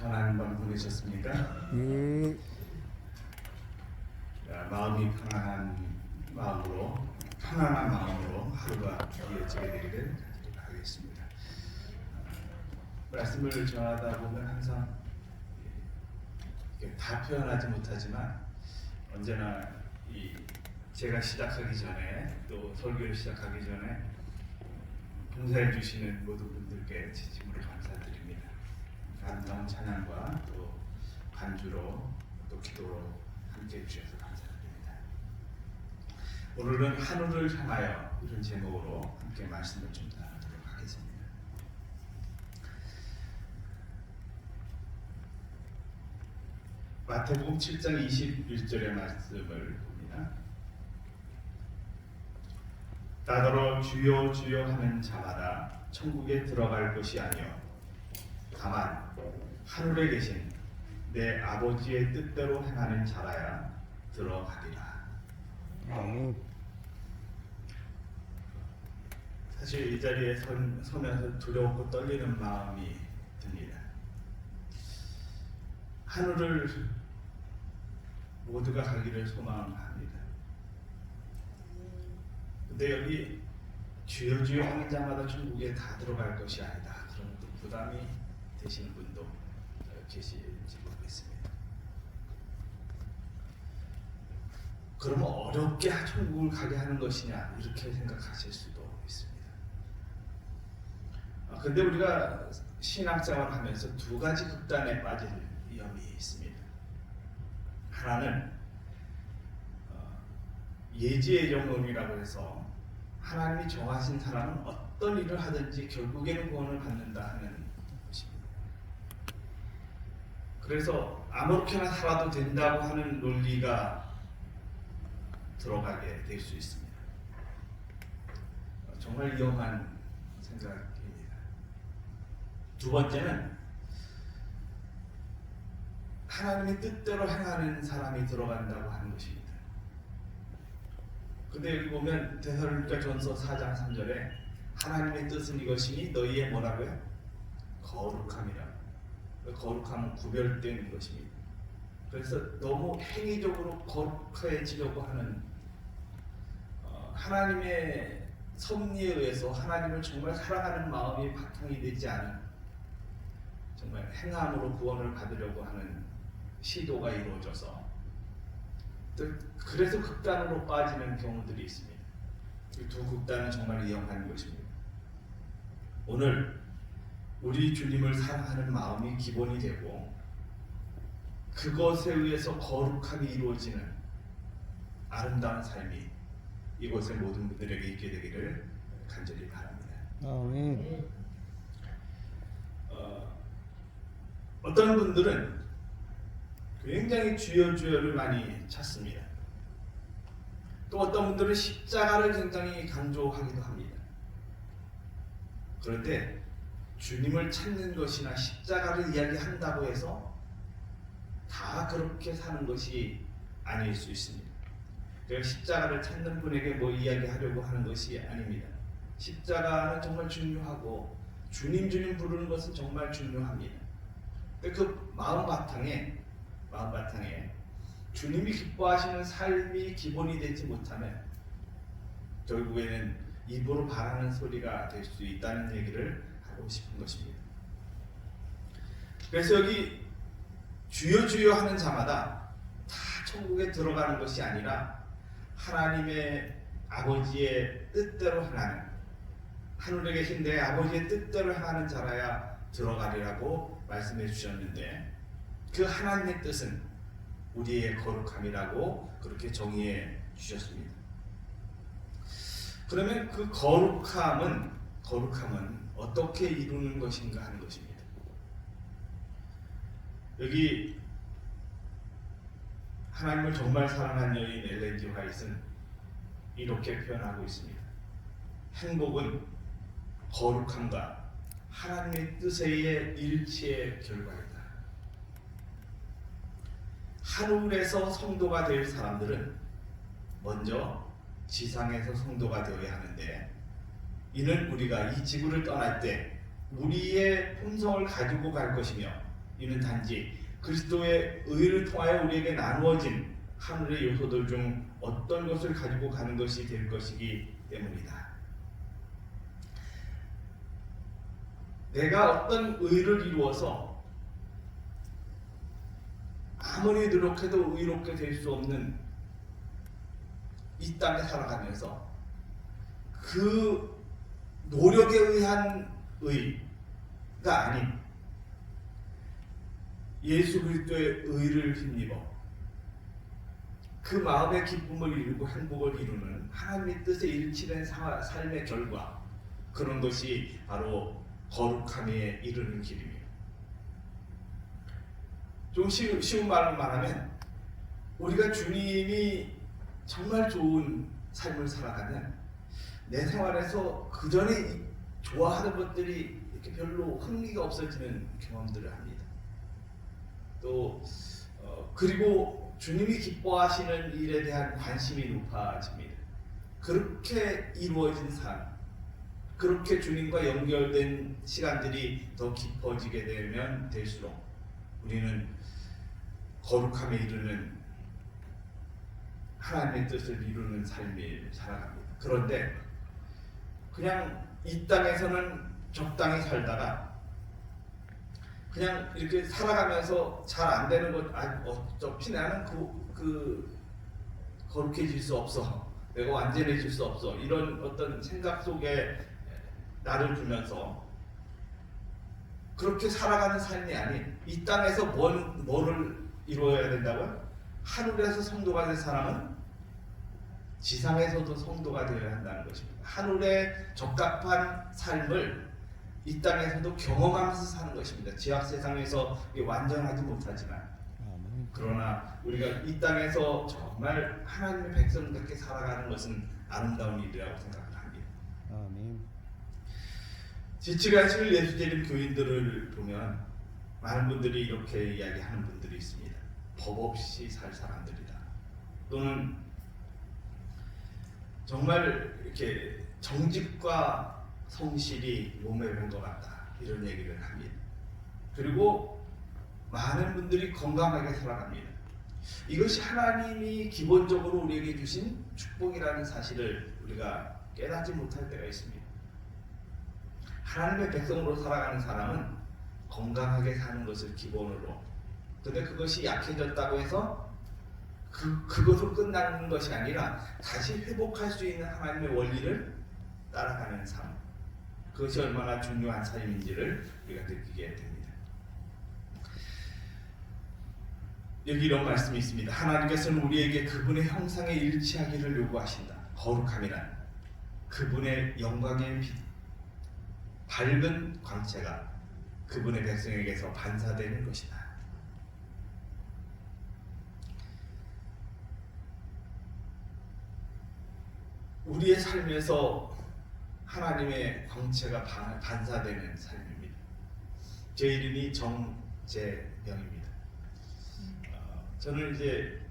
편안한 밤 보내셨습니까? 예. 마음이 편안한 마음으로 하루가 이어지게 되기를 바라겠습니다. 말씀을 전하다 보면 항상 다 표현하지 못하지만 언제나 제가 시작하기 전에 또 설교를 시작하기 전에 봉사해 주시는 모든 분들께 진심으로 감사드립니다. 아름다운 찬양과 또 간주로 또 기도로 함께 해주셔서 감사드립니다. 오늘은 하늘을 향하여 이런 제목으로 함께 말씀을 좀 나누도록 하겠습니다. 마태복음 7장 21절의 말씀을 봅니다. 나더러 주여 주여 하는 자마다 천국에 들어갈 것이 아니요 다만 하늘에 계신 내 아버지의 뜻대로 행하는 자라야 들어가리라. 아멘. 사실 이 자리에 서면서 두렵고 떨리는 마음이 듭니다. 하늘을 모두가 가기를 소망합니다. 근데 여기 주여 주여 하는 자마다 천국에 다 들어갈 것이 아니다. 그런 또 부담이 되시는 분도 계실지 모르겠습니다. 그러면 어렵게 천국을 가게 하는 것이냐 이렇게 생각하실 수도 있습니다. 근데 우리가 신앙생활을 하면서 두 가지 극단에 빠질 위험이 있습니다. 하나는 예지예정론이라고 해서 하나님이 정하신 사람은 어떤 일을 하든지 결국에는 구원을 받는다 하는 것입니다. 그래서 아무렇게나 살아도 된다고 하는 논리가 들어가게 될 수 있습니다. 정말 위험한 생각입니다. 두 번째는 하나님의 뜻대로 행하는 사람이 들어간다고 하는 것입니다. 근데 여기 보면 데살로니가전서 4장 3절에 하나님의 뜻은 이것이니 너희의 뭐라고요? 거룩함이라. 거룩함은 구별된 것입니다. 그래서 너무 행위적으로 거룩해지려고 하는 하나님의 섭리에 의해서 하나님을 정말 사랑하는 마음이 바탕이 되지 않은 정말 행함으로 구원을 받으려고 하는 시도가 이루어져서 그래서 극단으로 빠지는 경우들이 있습니다. 이 두 극단은 정말 위험한 것입니다. 오늘 우리 주님을 사랑하는 마음이 기본이 되고 그것에 의해서 거룩함이 이루어지는 아름다운 삶이 이곳의 모든 분들에게 있게 되기를 간절히 바랍니다. 아멘. 어떤 분들은 굉장히 주여 주여를 많이 찾습니다. 또 어떤 분들은 십자가를 굉장히 강조하기도 합니다. 그런데 주님을 찾는 것이나 십자가를 이야기한다고 해서 다 그렇게 사는 것이 아닐 수 있습니다. 그래서 십자가를 찾는 분에게 뭐 이야기하려고 하는 것이 아닙니다. 십자가는 정말 중요하고 주님 주님 부르는 것은 정말 중요합니다. 근데 그 마음 바탕에 주님이 기뻐하시는 삶이 기본이 되지 못하면 결국에는 입으로 바라는 소리가 될 수 있다는 얘기를 하고 싶은 것입니다. 그래서 여기 주여 주여 하는 자마다 다 천국에 들어가는 것이 아니라 하나님의 아버지의 뜻대로 행하는 하늘에 계신 내 아버지의 뜻대로 행하는 자라야 들어가리라고 말씀해 주셨는데 그 하나님의 뜻은 우리의 거룩함이라고 그렇게 정의해 주셨습니다. 그러면 그 거룩함은 어떻게 이루는 것인가 하는 것입니다. 여기 하나님을 정말 사랑한 여인 엘렌 G. 화이트는 이렇게 표현하고 있습니다. 행복은 거룩함과 하나님의 뜻의 일치의 결과이다. 하늘에서 성도가 될 사람들은 먼저 지상에서 성도가 되어야 하는데 이는 우리가 이 지구를 떠날 때 우리의 품성을 가지고 갈 것이며 이는 단지 그리스도의 의를 통하여 우리에게 나누어진 하늘의 요소들 중 어떤 것을 가지고 가는 것이 될 것이기 때문이다. 내가 어떤 의를 이루어서 아무리 노력해도 의롭게 될 수 없는 이 땅에 살아가면서 그 노력에 의한 의가 아닌 예수 그리스도의 의를 힘입어 그 마음의 기쁨을 이루고 행복을 이루는 하나님의 뜻에 일치된 삶의 결과, 그런 것이 바로 거룩함에 이르는 길입니다. 좀 쉬운 말로 말하면 우리가 주님이 정말 좋은 삶을 살아가면 내 생활에서 그 전에 좋아하는 것들이 이렇게 별로 흥미가 없어지는 경험들을 합니다. 또 그리고 주님이 기뻐하시는 일에 대한 관심이 높아집니다. 그렇게 이루어진 삶, 그렇게 주님과 연결된 시간들이 더 깊어지게 되면 될수록 우리는 거룩함에 이르는 하나님의 뜻을 이루는 삶을 살아갑니다. 그런데 그냥 이 땅에서는 적당히 살다가 그냥 이렇게 살아가면서 잘 안 되는 것, 어차피 나는 거룩해질 수 없어, 내가 완전해질 수 없어, 이런 어떤 생각 속에 나를 두면서 그렇게 살아가는 삶이 아닌 이 땅에서 뭐를 이루어야 된다고요? 하늘에서 성도가 된 사람은 지상에서도 성도가 되어야 한다는 것입니다. 하늘에 적합한 삶을 이 땅에서도 경험하면서 사는 것입니다. 지학 세상에서 완전하지 못하지만, 그러나 우리가 이 땅에서 정말 하나님의 백성답게 살아가는 것은 아름다운 일이라고 생각을 합니다. 아멘. 지치가실 예수재림 교인들을 보면 많은 분들이 이렇게 이야기하는 분들이 있습니다. 법 없이 살 사람들이다. 또는 정말 이렇게 정직과 성실이 몸에 밴 것 같다, 이런 얘기를 합니다. 그리고 많은 분들이 건강하게 살아갑니다. 이것이 하나님이 기본적으로 우리에게 주신 축복이라는 사실을 우리가 깨닫지 못할 때가 있습니다. 하나님의 백성으로 살아가는 사람은 건강하게 사는 것을 기본으로, 근데 그것이 약해졌다고 해서 그것으로 끝나는 것이 아니라 다시 회복할 수 있는 하나님의 원리를 따라가는 삶, 그것이 얼마나 중요한 삶인지를 우리가 느끼게 됩니다. 여기 이런 말씀이 있습니다. 하나님께서는 우리에게 그분의 형상에 일치하기를 요구하신다. 거룩함이란 그분의 영광의 빛, 밝은 광채가 그분의 백성에게서 반사되는 것이다. 우리의 삶에서 하나님의 광채가 반사되는 삶입니다. 제 이름이 정재명입니다. 저는 이제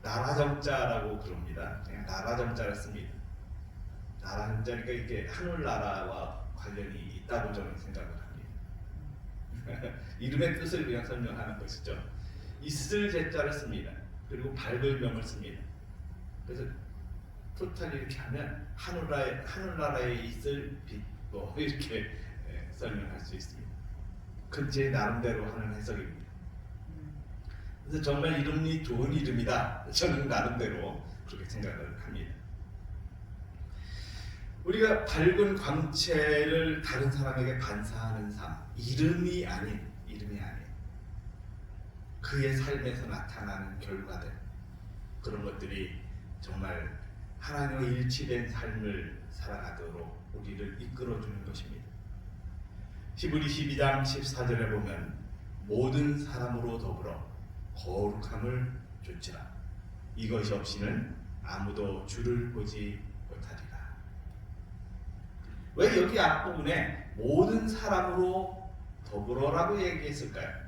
나라정자라고 부릅니다. 그냥 나라정자를 씁니다. 나라정자니까 이게 하늘나라와 관련이 있다고 저는 생각을 합니다. 이름의 뜻을 그냥 설명하는 것이죠. 있을 제자를 씁니다. 그리고 밝을 명을 씁니다. 그래서 토탈 이렇게 하면 하늘나라에 있을 빛, 뭐 이렇게 설명할 수 있습니다. 그건 제 나름대로 하는 해석입니다. 그래서 정말 이름이 좋은 이름이다, 저는 나름대로 그렇게 생각을 합니다. 우리가 밝은 광채를 다른 사람에게 반사하는 삶, 이름이 아닌 그의 삶에서 나타나는 결과들, 그런 것들이 정말 하나님과 일치된 삶을 살아가도록 우리를 이끌어주는 것입니다. 히브리 12장 14절에 보면 모든 사람으로 더불어 거룩함을 좇으라. 이것이 없이는 아무도 주를 보지 못하리라. 왜 여기 앞부분에 모든 사람으로 더불어라고 얘기했을까요?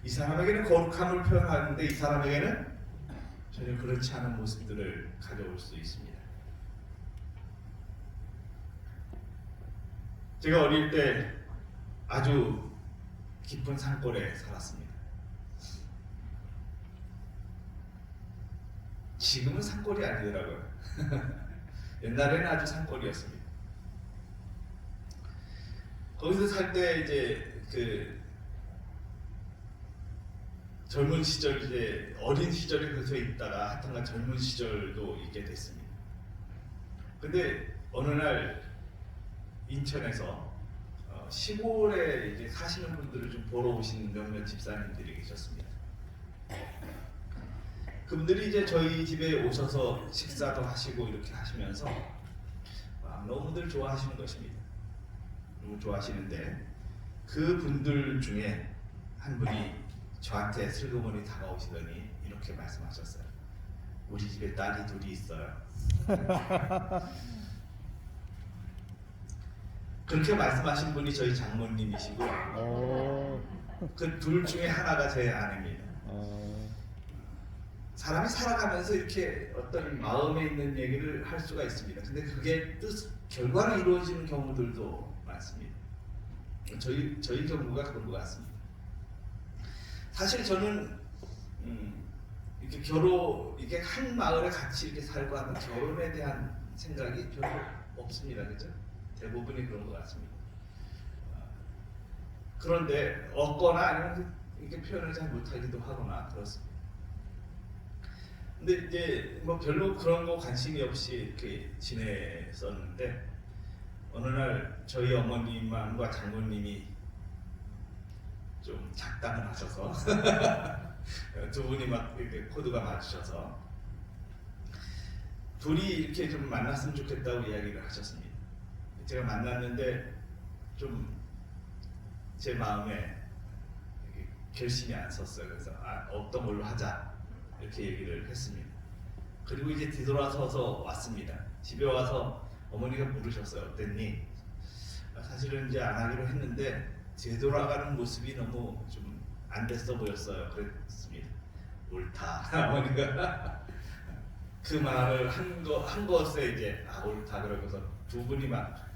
이 사람에게는 거룩함을 표현하는데 이 사람에게는 전혀 그렇지 않은 모습들을 가져올 수 있습니다. 제가 어릴 때 아주 깊은 산골에 살았습니다. 지금은 산골이 아니더라고요. 옛날에는 아주 산골이었습니다. 거기서 살 때 이제 그 젊은 시절, 이제 어린 시절에 거기서 있다가 하여튼간 젊은 시절도 있게 됐습니다. 근데 어느 날 인천에서 시골에 이제 사시는 분들을 좀 보러 오신 몇몇 집사님들이 계셨습니다. 그분들이 이제 저희 집에 오셔서 식사도 하시고 이렇게 하시면서 너무들 좋아하시는 것입니다. 너무 좋아하시는데 그 분들 중에 한 분이 저한테 슬그머니 다가오시더니 이렇게 말씀하셨어요. 우리 집에 딸이 둘이 있어요. 그렇게 말씀하신 분이 저희 장모님이시고 그 둘 중에 하나가 제 아내입니다. 사람이 살아가면서 이렇게 어떤 마음에 있는 얘기를 할 수가 있습니다. 근데 그게 결과로 이루어지는 경우들도 많습니다. 저희 경우가 그런 것 같습니다. 사실 저는 이렇게 한 마을에 같이 이렇게 살고 하는 결혼에 대한 생각이 별로 없습니다. 그죠? 대부분이 그런 것 같습니다. 그런데 없거나 아니면 이렇게 표현을 잘 못하기도 하거나 그렇습니다. 근데 이제 뭐 별로 그런 거 관심이 없이 이렇게 지냈었는데 어느 날 저희 어머님과 장모님이 좀 작당을 하셔서 두 분이 막 이렇게 코드가 맞으셔서 둘이 이렇게 좀 만났으면 좋겠다고 이야기를 하셨습니다. 제가 만났는데 좀 제 마음에 결심이 안 섰어요. 그래서 없던 걸로 하자 이렇게 얘기를 했습니다. 그리고 이제 뒤돌아서서 왔습니다. 집에 와서 어머니가 물으셨어요. 어땠니? 사실은 이제 안 하기로 했는데 되돌아가는 모습이 너무 좀 안 됐어 보였어요. 그랬습니다. 옳다. 어머니가 그 말을 한 것에 이제 옳다 그러고서 두 분이 막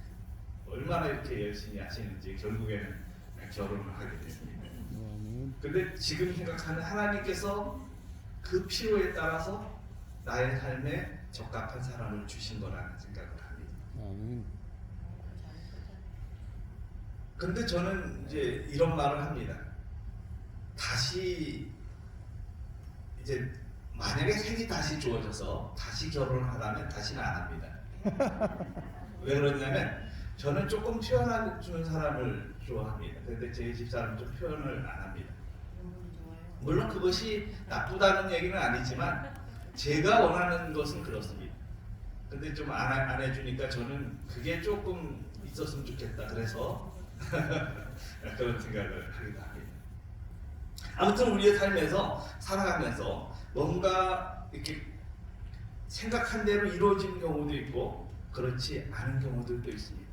얼마나 이렇게 열심히 하시는지 결국에는 결혼을 하게 됐습니다. 근데 지금 생각하는 하나님께서 그 필요에 따라서 나의 삶에 적합한 사람을 주신 거라는 생각을 합니다. 근데 저는 이제 이런 말을 합니다. 다시 이제 만약에 생이 다시 주어져서 다시 결혼을 하라면 다시는 안 합니다. 왜 그러냐면 저는 조금 표현해주는 사람을 좋아합니다. 근데 제 집사람은 좀 표현을 안 합니다. 물론 그것이 나쁘다는 얘기는 아니지만 제가 원하는 것은 그렇습니다. 근데 좀 안 해주니까 저는 그게 조금 있었으면 좋겠다. 그래서 그런 생각을 하기도 합니다. 아무튼 우리의 삶에서 살아가면서 뭔가 이렇게 생각한 대로 이루어지는 경우도 있고 그렇지 않은 경우들도 있습니다.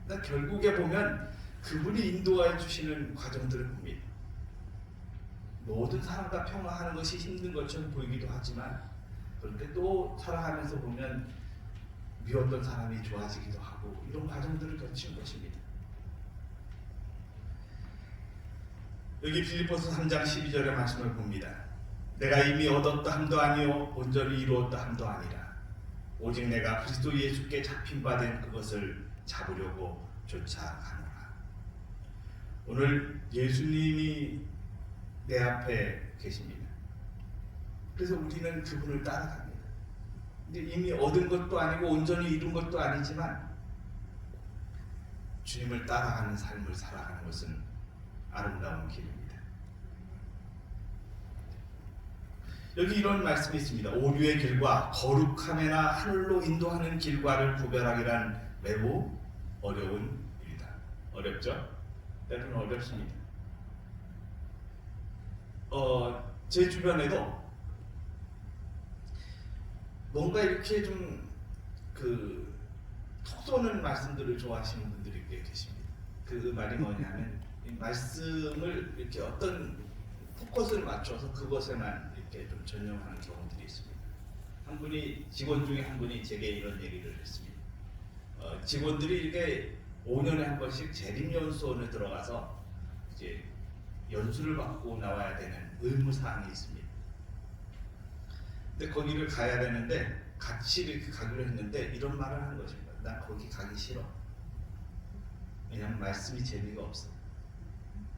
그러니까 결국에 보면 그분이 인도해 주시는 과정들을 봅니다. 모든 사람과 평화하는 것이 힘든 것처럼 보이기도 하지만 그런데 또 살아가면서 보면 미웠던 사람이 좋아지기도 하고 이런 과정들을 거치는 것입니다. 여기 빌립보서 3장 12절의 말씀을 봅니다. 내가 이미 얻었다 함도 아니요 온전히 이루었다 함도 아니라 오직 내가 그리스도 예수께 잡힌 바 된 그것을 잡으려고 쫓아가노라. 오늘 예수님이 내 앞에 계십니다. 그래서 우리는 그분을 따라갑니다. 근데 이미 얻은 것도 아니고 온전히 이룬 것도 아니지만 주님을 따라가는 삶을 살아가는 것은 아름다운 길입니다. 여기 이런 말씀이 있습니다. 오류의 길과 거룩함에나 하늘로 인도하는 길과를 구별하기란 매우 어려운 일이다. 어렵죠? 때로는 어렵습니다. 제 주변에도 뭔가 이렇게 좀 톡 쏘는 말씀들을 좋아하시는 분들이 꽤 계십니다. 그 말이 뭐냐면 이 말씀을 이렇게 어떤 포커스를 맞춰서 그것에만 이렇게 좀 전념하는 경우들이 있습니다. 한 분이 직원 중에 한 분이 제게 이런 얘기를 했습니다. 직원들이 이렇게 5년에 한 번씩 재림연수원에 들어가서 이제 연수를 받고 나와야 되는 의무 사항이 있습니다. 근데 거기를 가야 되는데 같이 이렇게 가기로 했는데 이런 말을 한 것입니다. 나 거기 가기 싫어. 왜냐면 말씀이 재미가 없어.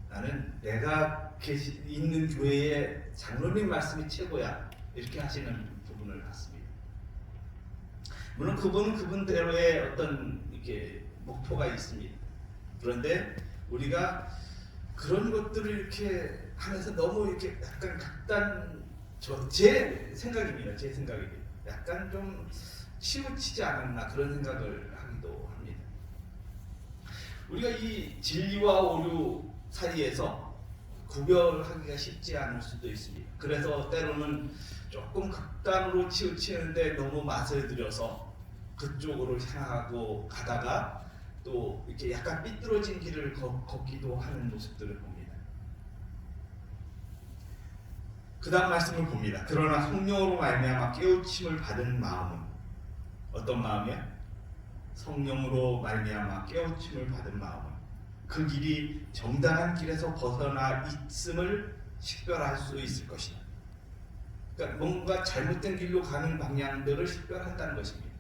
나는 내가 있는 교회의 장로님 말씀이 최고야. 이렇게 하시는 부분을 봤습니다. 물론 그분은 그분대로의 어떤 이렇게 목표가 있습니다. 그런데 우리가 그런 것들을 이렇게 하면서 너무 이렇게 약간 제 생각입니다. 제 생각입니다. 약간 좀 치우치지 않았나 그런 생각을 하기도 합니다. 우리가 이 진리와 오류 사이에서 구별하기가 쉽지 않을 수도 있습니다. 그래서 때로는 조금 극단으로 치우치는데 너무 맛을 들여서 그쪽으로 향하고 가다가 또 이렇게 약간 삐뚤어진 길을 걷기도 하는 모습들을 봅니다. 그 다음 말씀을 봅니다. 그러나 성령으로 말미암아 깨우침을 받은 마음은 어떤 마음이야? 성령으로 말미암아 깨우침을 받은 마음은 그 길이 정당한 길에서 벗어나 있음을 식별할 수 있을 것이다. 그러니까 뭔가 잘못된 길로 가는 방향들을 식별한다는 것입니다.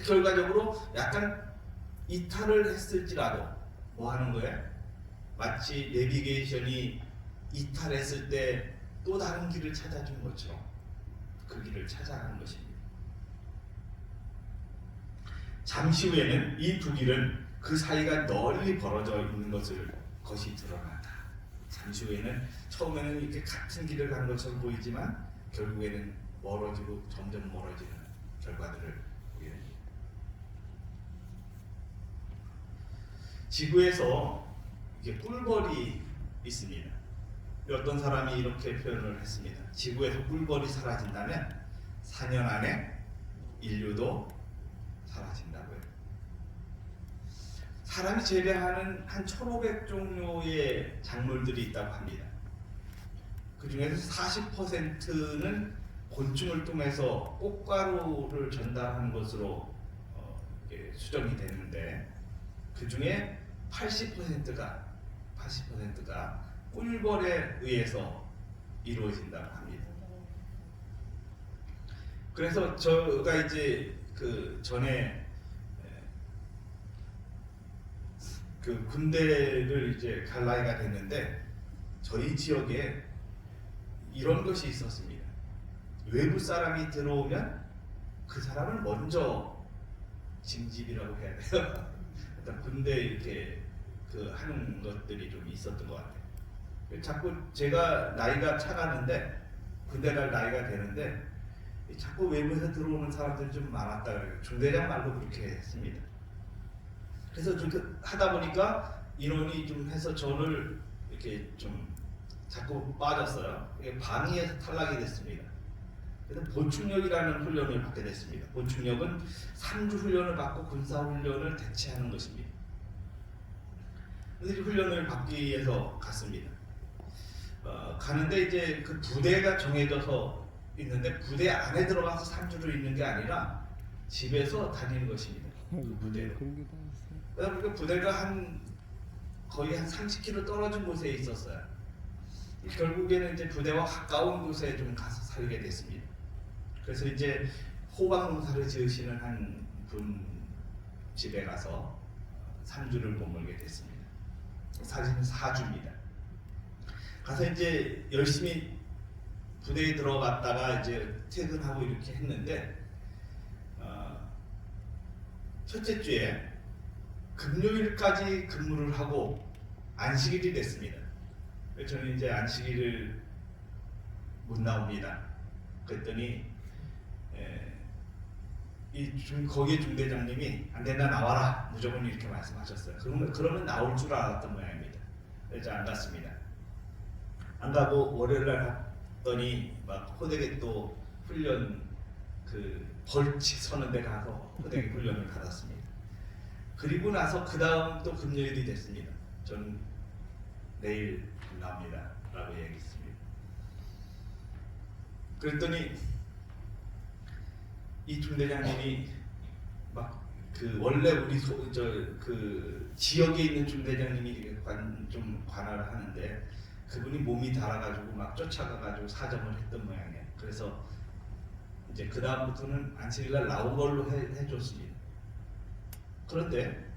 결과적으로 약간 이탈을 했을지라도 뭐 하는 거예요? 마치 내비게이션이 이탈했을 때 또 다른 길을 찾아준 것처럼 그 길을 찾아가는 것입니다. 잠시 후에는 이 두 길은 그 사이가 널리 벌어져 있는 것이 드러난다. 잠시 후에는 처음에는 이렇게 같은 길을 가는 것처럼 보이지만 결국에는 멀어지고 점점 멀어지는 결과들을 보게 됩니다. 지구에서 이게 꿀벌이 있습니다. 어떤 사람이 이렇게 표현을 했습니다. 지구에서 꿀벌이 사라진다면 4년 안에 인류도 사라진다고요. 사람이 재배하는 한 1,500종류의 작물들이 있다고 합니다. 그 중에서 40%는 곤충을 통해서 꽃가루를 전달하는 것으로 수정이 되는데 그 중에 80%가 꿀벌에 의해서 이루어진다고 합니다. 그래서 저가 이제 그 전에 그 군대를 이제 갈 나이가 됐는데 저희 지역에 이런 것이 있었습니다. 외부 사람이 들어오면 그 사람을 먼저 징집이라고 해야 돼요. 일단 군대 이렇게 그 하는 것들이 좀 있었던 것 같아요. 자꾸 제가 나이가 차가는데 군대 갈 나이가 되는데 자꾸 외부에서 들어오는 사람들이 좀 많았다 그래요. 중대장 말로 그렇게 했습니다. 그래서 좀 하다 보니까 인원이 좀 해서 저를 이렇게 좀 자꾸 빠졌어요. 방위에서 탈락이 됐습니다. 그래서 보충력이라는 훈련을 받게 됐습니다. 보충력은 3주 훈련을 받고 군사훈련을 대체하는 것입니다. 그래서 훈련을 받기 위해서 갔습니다. 가는데 이제 그 부대가 정해져서 있는데 부대 안에 들어가서 3주를 있는 게 아니라 집에서 다니는 것입니다. 그 부대로. 그러다 보니까 부대가 거의 한 30km 떨어진 곳에 있었어요. 결국에는 이제 부대와 가까운 곳에 좀 가서 살게 됐습니다. 그래서 이제 호박 농사를 지으시는 한 분 집에 가서 3주를 머물게 됐습니다. 사실은 4주입니다. 가서 이제 열심히 부대에 들어갔다가 이제 퇴근하고 이렇게 했는데 첫째 주에 금요일까지 근무를 하고 안식일이 됐습니다. 저는 이제 안식일을 못 나옵니다. 그랬더니 거기에 중대장님이 안 된다 나와라 무조건 이렇게 말씀하셨어요. 그러면 나올 줄 알았던 모양입니다. 그래서 안 갔습니다. 안 가고 월요일날 갔더니 막 호되게 또 훈련 그 벌칙 서는 데 가서 호되게 훈련을 받았습니다. 그리고 나서 그 다음 또 금요일이 됐습니다. 저는 내일 나옵니다 라고 얘기했습니다. 그랬더니 이 중대장님이 막 그 원래 우리 그 지역에 있는 중대장님이 좀 관할을 하는데 그분이 몸이 달아가지고 막 쫓아가가지고 사정을 했던 모양이에요. 그래서 이제 그 다음부터는 안식일날 나온 걸로 해줬습니다. 그런데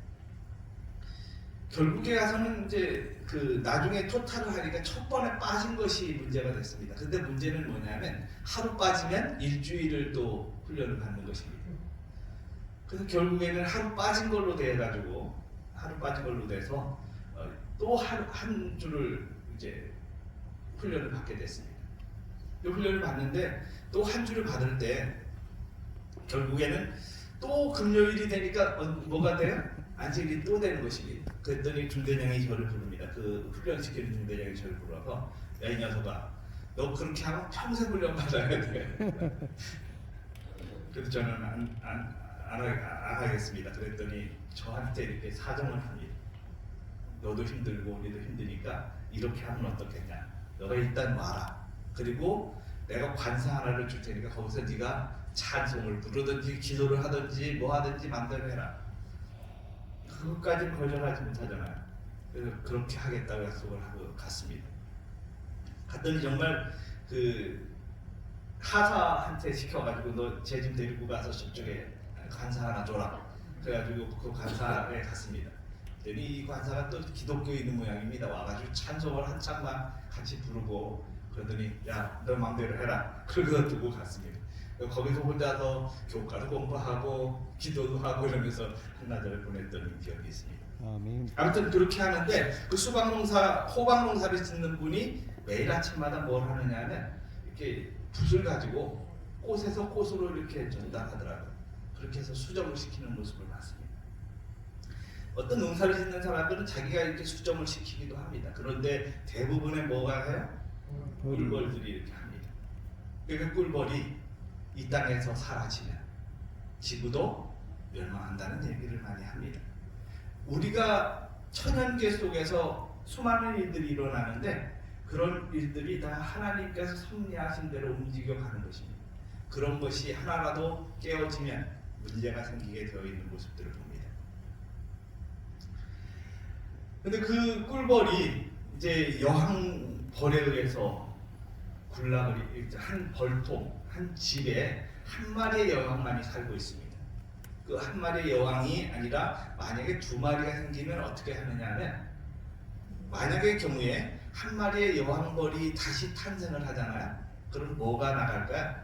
결국에 가서는 이제 그 나중에 토탈을 하니까 첫 번에 빠진 것이 문제가 됐습니다. 근데 문제는 뭐냐면 하루 빠지면 일주일을 또 훈련을 받는 것입니다. 그래서 결국에는 하루 빠진 걸로 돼가지고 하루 빠진 걸로 돼서 또 한 주를 이제 훈련을 받게 됐습니다. 이 훈련을 받는데 또 한 주를 받을 때 결국에는 또 금요일이 되니까 뭐가 돼요? 안식일이 또 되는 것입니다. 그랬더니 중대장이 저를 부릅니다. 그 훈련시키는 중대장이 저를 불러서 야 이 녀석아 너 그렇게 하면 평생 훈련 받아야 돼. 그래서 저는 안 하겠습니다. 그랬더니 저한테 이렇게 사정을 합니다. 너도 힘들고 우리도 힘드니까 이렇게 하면 어떻겠냐. 너가 일단 와라. 그리고 내가 관사 하나를 줄 테니까 거기서 네가 찬송을 부르든지 기도를 하든지 뭐 하든지 마음대로 해라. 그것까지 거절하지 못하잖아요. 그래서 그렇게 하겠다고 약속을 하고 갔습니다. 갔더니 정말 그 하사한테 시켜가지고 너 쟤 좀 데리고 가서 저쪽에 관사 하나 줘라. 그래가지고 그 관사에 갔습니다. 그랬더니 이 관사가 또 기독교에 있는 모양입니다. 와가지고 찬송을 한참 막 같이 부르고 그러더니 야 너 마음대로 해라. 그러고서 두고 갔습니다. 거기서 혼자서 교과도 공부하고 기도도 하고 이러면서 한나절을 보냈던 기억이 있습니다. 아멘. 아무튼 그렇게 하는데 그 호박농사를 짓는 분이 매일 아침마다 뭘 하느냐면 이렇게 붓을 가지고 꽃에서 꽃으로 이렇게 전달하더라고요. 그렇게 해서 수정을 시키는 모습을 봤습니다. 어떤 농사를 짓는 사람들은 자기가 이렇게 수정을 시키기도 합니다. 그런데 대부분의 뭐가 해요? 꿀벌들이 이렇게 합니다. 그러니까 꿀벌이 이 땅에서 사라지면 지구도 멸망한다는 얘기를 많이 합니다. 우리가 천연계 속에서 수많은 일들이 일어나는데 그런 일들이 다 하나님께서 섭리하신 대로 움직여가는 것입니다. 그런 것이 하나라도 깨어지면 문제가 생기게 되어 있는 모습들을 봅니다. 근데 그 꿀벌이 이제 여왕벌에 의해서 군락을 한 벌통, 한 집에 한 마리의 여왕만이 살고 있습니다. 그 한 마리의 여왕이 아니라 만약에 두 마리가 생기면 어떻게 하느냐면 만약의 경우에 한 마리의 여왕벌이 다시 탄생을 하잖아요. 그럼 뭐가 나갈까요?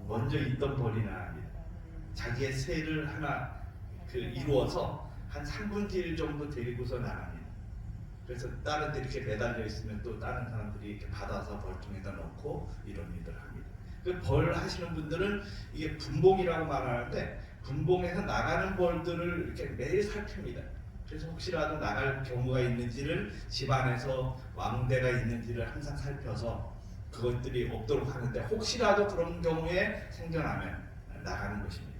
먼저 있던 벌이 나갑니다. 자기의 새를 하나 이루어서 한 3분의 1 정도 데리고서 나갑니다. 그래서 다른 데 이렇게 매달려 있으면 또 다른 사람들이 이렇게 받아서 벌통에다 넣고 이런 일들을 합니다. 그 벌 하시는 분들은 이게 분봉이라고 말하는데 분봉에서 나가는 벌들을 이렇게 매일 살핍니다. 그래서 혹시라도 나갈 경우가 있는지를 집안에서 왕대가 있는지를 항상 살펴서 그것들이 없도록 하는데 혹시라도 그런 경우에 생겨나면 나가는 것입니다.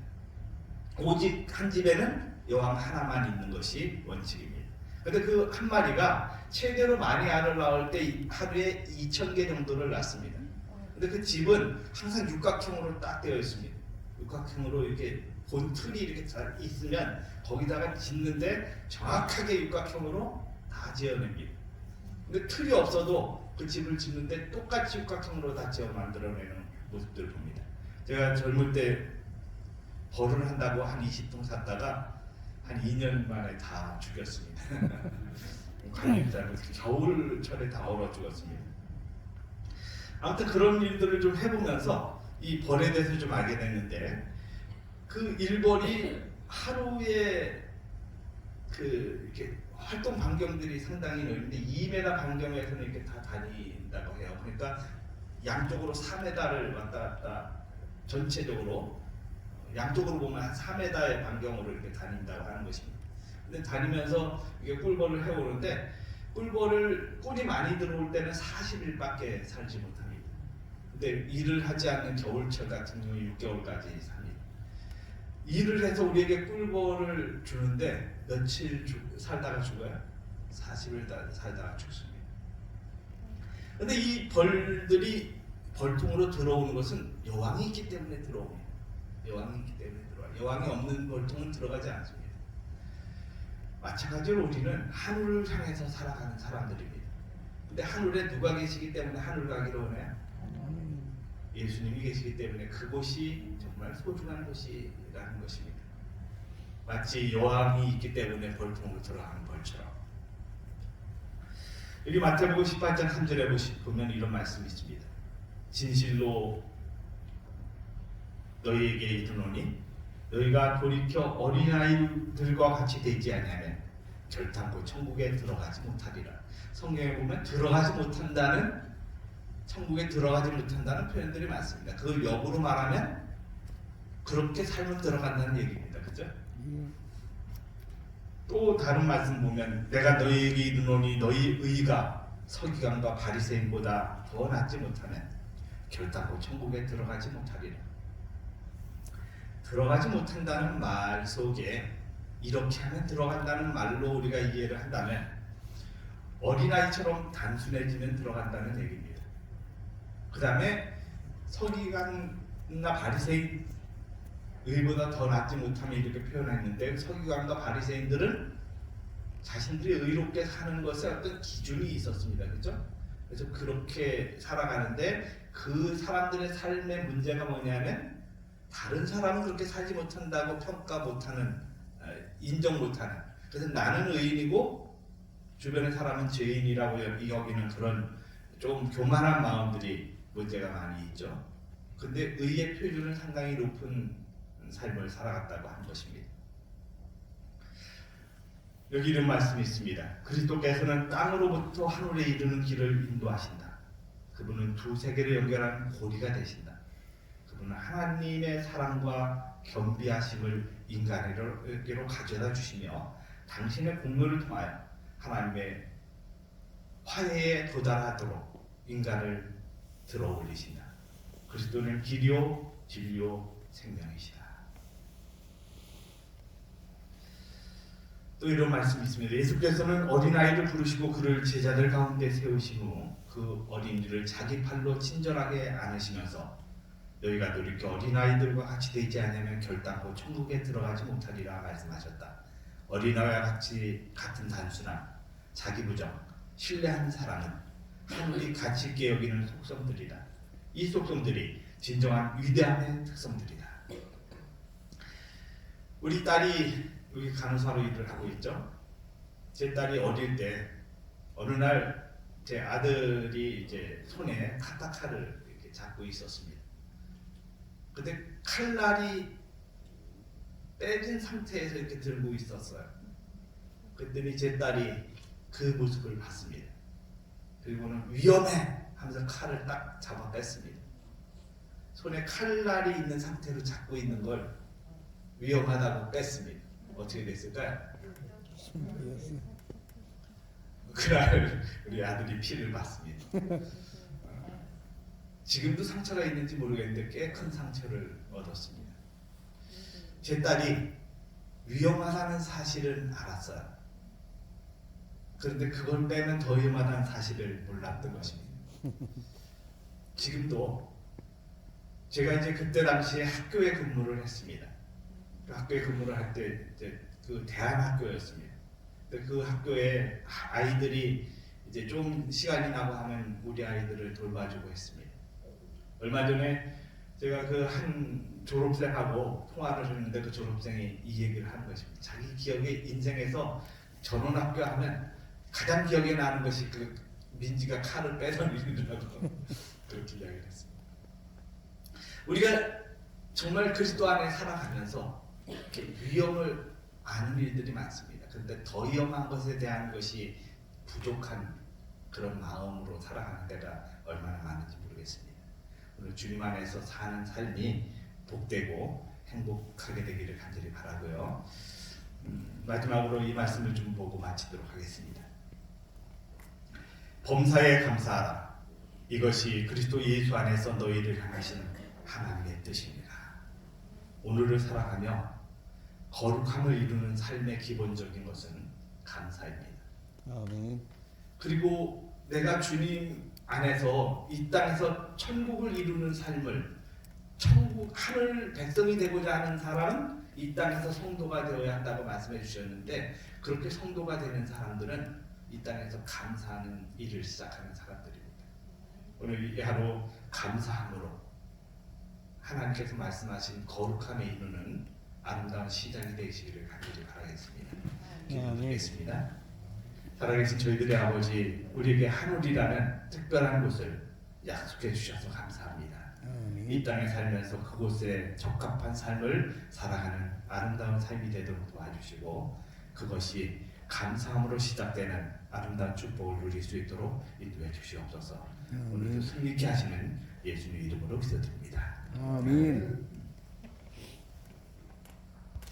오직 한 집에는 여왕 하나만 있는 것이 원칙입니다. 근데 그 한 마리가 최대로 많이 알을 낳을 때 하루에 2,000개 정도를 낳습니다. 근데 그 집은 항상 육각형으로 딱 되어 있습니다. 육각형으로 이렇게 본틀이 이렇게 잘 있으면 거기다가 짓는데 정확하게 육각형으로 다 지어냅니다. 근데 틀이 없어도 그 집을 짓는데 똑같이 육각형으로 다 지어 만들어내는 모습들을 봅니다. 제가 젊을 때 벌을 한다고 한 20통 샀다가 한 2년 만에 다 죽였습니다. 관리자는 겨울철에 다 얼어 죽었습니다. 아무튼 그런 일들을 좀 해보면서 이 벌에 대해서 좀 알게 됐는데 그 일벌이 하루에 이렇게 활동 반경들이 상당히 넓은데 2m 반경에서는 이렇게 다 다닌다고 해요. 그러니까 양쪽으로 4m를 왔다 갔다 전체적으로 양쪽으로 보면 한 4m의 반경으로 이렇게 다닌다고 하는 것입니다. 근데 다니면서 이게 꿀벌을 해오는데 꿀이 많이 들어올 때는 40일밖에 살지 못합니다. 근데 일을 하지 않는 겨울철 같은 경우 6개월까지 삽니다. 일을 해서 우리에게 꿀벌을 주는데 며칠 살다가 죽어요? 40일 살다가 죽습니다. 근데 이 벌들이 벌통으로 들어오는 것은 여왕이 있기 때문에 들어옵니다. 여왕이 있기 때문에 들어와요. 여왕이 없는 벌통은 들어가지 않습니다. 마찬가지로 우리는 하늘을 향해서 살아가는 사람들입니다. 근데 하늘에 누가 계시기 때문에 하늘 가기로 하나요? 예수님이 계시기 때문에 그곳이 정말 소중한 곳이라는 것입니다. 마치 여왕이 있기 때문에 벌통으로 들어가는 벌처럼. 여기 마태복음 18장 3절에 보면 이런 말씀이 있습니다. 진실로 너희에게 이르노니 너희가 돌이켜 어린아이들과 같이 되지 아니하면 결단코 천국에 들어가지 못하리라. 성경에 보면 들어가지 못한다는, 천국에 들어가지 못한다는 표현들이 많습니다. 그걸 역으로 말하면 그렇게 살면 들어간다는 얘기입니다. 그죠? 또 다른 말씀 보면 내가 너희에게 이르노니 너희 의가 서기관과 바리새인보다 더 낫지 못하면 결단코 천국에 들어가지 못하리라. 들어가지 못한다는 말 속에 이렇게 하면 들어간다는 말로 우리가 이해를 한다면 어린아이처럼 단순해지면 들어간다는 얘기입니다. 그 다음에 서기관이나 바리새인 의보다 더 낫지 못하면 이렇게 표현했는데, 서기관과 바리새인들은 자신들이 의롭게 사는 것에 어떤 기준이 있었습니다. 그렇죠? 그래서 그렇게 살아가는데 그 사람들의 삶의 문제가 뭐냐면 다른 사람은 그렇게 살지 못한다고 평가 못하는, 인정 못하는, 그래서 나는 의인이고 주변의 사람은 죄인이라고 여기는 그런 좀 교만한 마음들이 문제가 많이 있죠. 근데 의의 표준은 상당히 높은 삶을 살아갔다고 하는 것입니다. 여기 이런 말씀이 있습니다. 그리스도께서는 땅으로부터 하늘에 이르는 길을 인도하신다. 그분은 두 세계를 연결하는 고리가 되신다. 그분은 하나님의 사랑과 겸비하심을 인간에게로 가져다 주시며 당신의 공로를 통하여 하나님의 화해에 도달하도록 인간을 들어 올리신다. 그리스도는 길이요 진리요 생명이시다. 또 이런 말씀이 있습니다. 예수께서는 어린아이를 부르시고 그를 제자들 가운데 세우신 후 그 어린이를 자기 팔로 친절하게 안으시면서 너희가 돌이켜 어린아이들과 같이 되지 않으면 결단코 천국에 들어가지 못하리라 말씀하셨다. 어린아이와 같은 단순함, 자기 부정, 신뢰하는 사랑은 하늘이 가치 있게 여기는 속성들이다. 이 속성들이 진정한 위대함의 특성들이다. 우리 딸이 여기 간호사로 일을 하고 있죠. 제 딸이 어릴 때 어느 날 제 아들이 이제 손에 카타칼을 이렇게 잡고 있었습니다. 근데 칼날이 빼진 상태에서 이렇게 들고 있었어요. 그랬더니 제 딸이 그 모습을 봤습니다. 그리고는 위험해 하면서 칼을 딱 잡아 뺐습니다. 손에 칼날이 있는 상태로 잡고 있는 걸 위험하다고 뺐습니다. 어떻게 됐을까요? 그날 우리 아들이 피를 봤습니다. 지금도 상처가 있는지 모르겠는데 꽤 큰 상처를 얻었습니다. 제 딸이 위험하다는 사실은 알았어요. 그런데 그걸 빼면 더 위험하다는 사실을 몰랐던 것입니다. 지금도 제가 이제 그때 당시에 학교에 근무를 했습니다. 그 학교에 근무를 할 때 이제 그 대안학교였습니다. 그 학교에 아이들이 이제 좀 시간이 나고 하면 우리 아이들을 돌봐주고 했습니다. 얼마 전에 제가 그 한 졸업생하고 통화를 했는데 그 졸업생이 이 얘기를 하는 것입니다. 자기 기억에 인생에서 전원학교 하면 가장 기억에 나는 것이 그 민지가 칼을 빼던 일이라고 그렇게 이야기를 했습니다. 우리가 정말 그리스도 안에 살아가면서 이렇게 위험을 아는 일들이 많습니다. 그런데 더 위험한 것에 대한 것이 부족한 그런 마음으로 살아가는 데가 얼마나 많은지 모르겠습니다. 오늘 주님 안에서 사는 삶이 복되고 행복하게 되기를 간절히 바라고요. 마지막으로 이 말씀을 좀 보고 마치도록 하겠습니다. 범사에 감사하라. 이것이 그리스도 예수 안에서 너희를 향하신 하나님의 뜻입니다. 오늘을 살아가며 거룩함을 이루는 삶의 기본적인 것은 감사입니다. 아멘. 그리고 내가 주님 안에서 이 땅에서 천국을 이루는 삶을, 천국 하늘 백성이 되고자 하는 사람은 이 땅에서 성도가 되어야 한다고 말씀해 주셨는데 그렇게 성도가 되는 사람들은 이 땅에서 감사하는 일을 시작하는 사람들입니다. 오늘 이 하루 감사함으로 하나님께서 말씀하신 거룩함에 이루는 아름다운 시작이 되시기를 간절히 바라겠습니다. 기도드리겠습니다. 살아계신 저희들의 아버지, 우리에게 하늘이라는 특별한 곳을 약속해 주셔서 감사합니다. 이 땅에 살면서 그곳에 적합한 삶을 살아가는 아름다운 삶이 되도록 도와주시고 그것이 감사함으로 시작되는 아름다운 축복을 누릴 수 있도록 인도해 주시옵소서. 오늘도 승리케 하시는 예수님 이름으로 기도드립니다. 아멘.